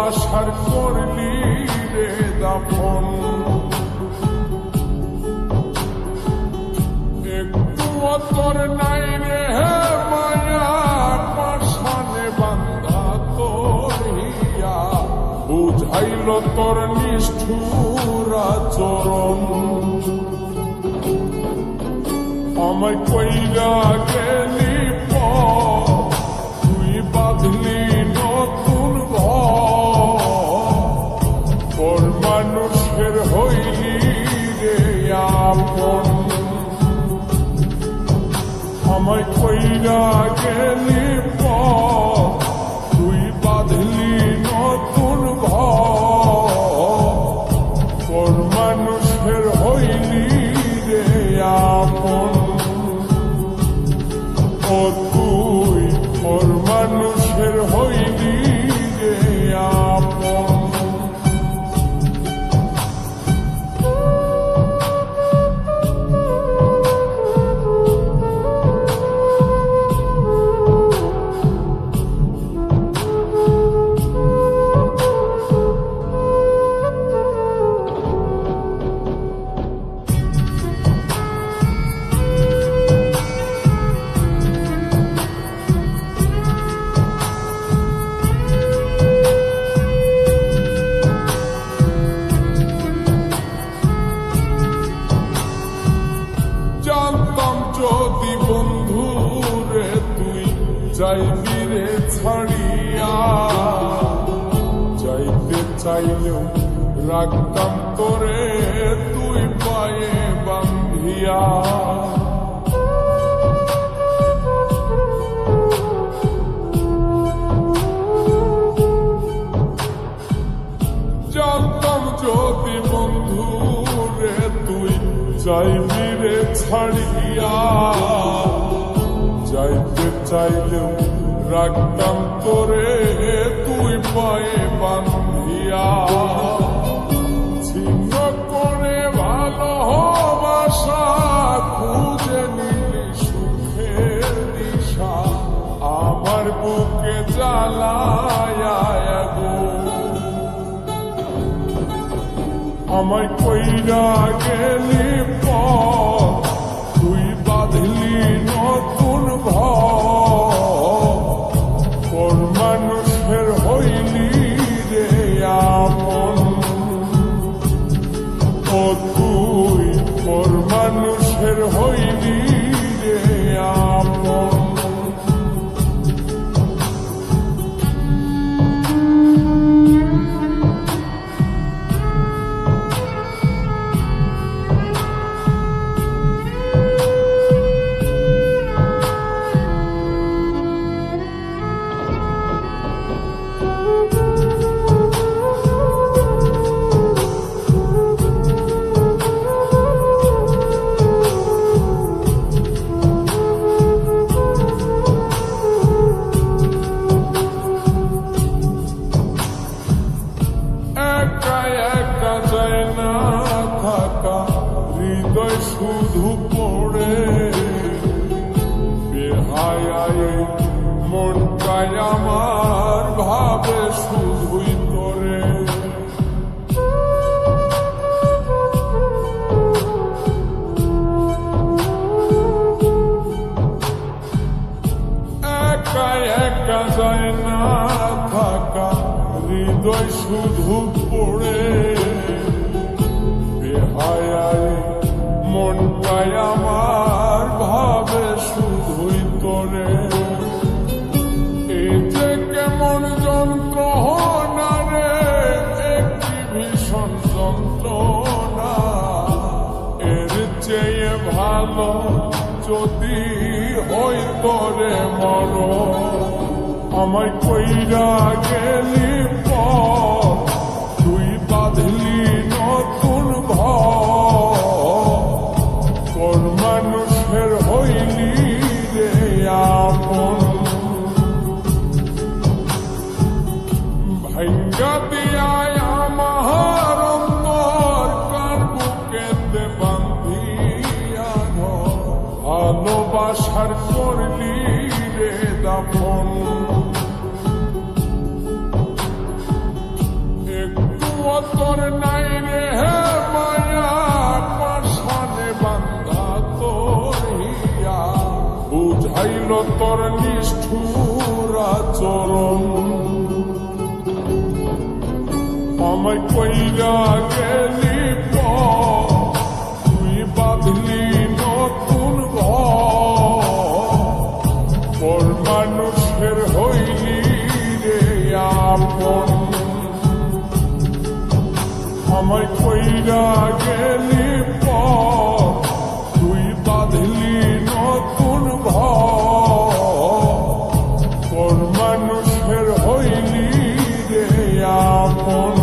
ভালোবাসার করলি রে দাফন। একটু তোর নাই রে মায়া পাশানে বান্ধা তোর হিয়া, বুঝাইল তোর নিষ্ঠুর আচরণ। আমায় কইরা গেলি তুই বাঁধলি নতুন ঘর, মানুষের হইলি রে আপন। আমায় কইরা গেলি তুই বাঁধলি নতুন ঘর, মানুষের হইলি রে আপন। ও তুই ওর মানুষের হইলি রে আপন। জানতাম যদি বন্ধু রে তুই যাইবি রে ছাড়িয়া, যাইতে চাইলেও রাখতাম তোরে তুই পায়ে বান্ধিয়া। জানতাম যদি বন্ধু রে তুই যাইবি রে ছাড়িয়া, যাইতে চাইলেও রাখতাম তোরে তুই পায়ে বান্ধিয়া। ছিন্ন করে ভালোবাসা খুঁজে নিলি সুখের দিশা, আমার বুকে জ্বালায়া গো। আমায় কইরা গেলি তুই বাঁধলি নতুন ঘর, মানুষের হইলি রে আপন। ও তুই ওর মানুষের হইলি রে আপন। হৃদয় শুধু পড়ে বেহায় মনটাই আমার ভাবে শুধুই তোরে। একা একা যায় না থাকা, হৃদয় শুধু পড়ে বেহায় মনটাই আমার ভাবে শুধুই তোরে। এই যে কেমন যন্ত্রণা রে, একটি ভীষণ যন্ত্রণা, এর চেয়ে ভালো যদি হই তোরে মর। আমায় কইরা গেলি তুই বাঁধলি নতুন ঘর, মানুষের হইলি রে আপন। ভাঙ্গা দিয়ায় আমার অন্তর কার বুকেতে বান্ধিয়া ঘর, ভালোবাসার করলি রে দাফন। নাই রে মায়া পাশানে বান্ধা তোর হিয়া বুঝাইল তোর নিষ্ঠুর আচরণ আমায় কইরা গেলি তুই বাঁধলি নতুন ঘর মানুষের হইলি রে আপন আমায় কইরা গেলি তুই বাঁধলি নতুন ঘর মানুষের হইলি রে আপন